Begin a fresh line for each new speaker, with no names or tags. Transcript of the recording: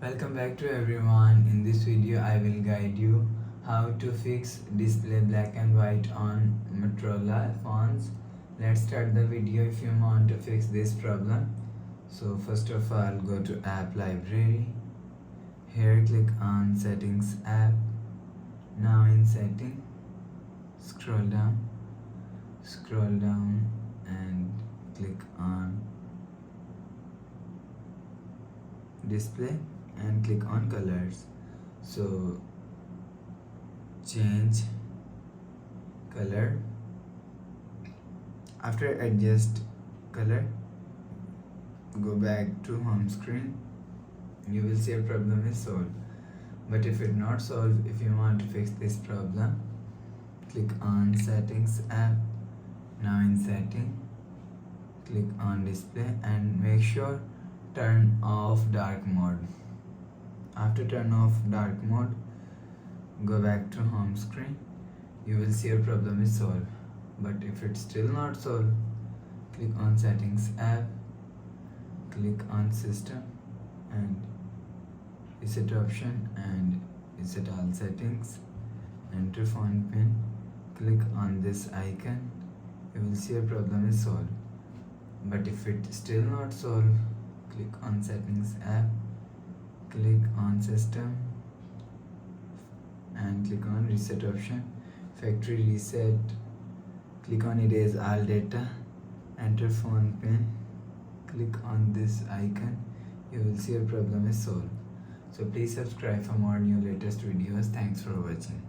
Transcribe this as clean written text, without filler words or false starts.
Welcome back to everyone. In this video I will guide you how to fix display black and white on Motorola phones. Let's start the video. If you want to fix this problem, so first of all go to app library. Here click on settings app. Now in setting, scroll down and click on display and click on colors. So change color. After adjust color, go back to home screen. You will see a problem is solved. But if it not solved, if you want to fix this problem, click on settings app. Now in setting, click on display and make sure turn off dark mode. After turn off dark mode, go back to home screen. You will see your problem is solved. But if it's still not solved, click on settings app, click on system and reset option and reset all settings. Enter phone pin, click on this icon. You will see your problem is solved. But if it's still not solved, click on settings app, click on system and click on reset option, factory reset, click on erase all data, enter phone pin, click on this icon. You will see your problem is solved. So please subscribe for more new latest videos. Thanks for watching.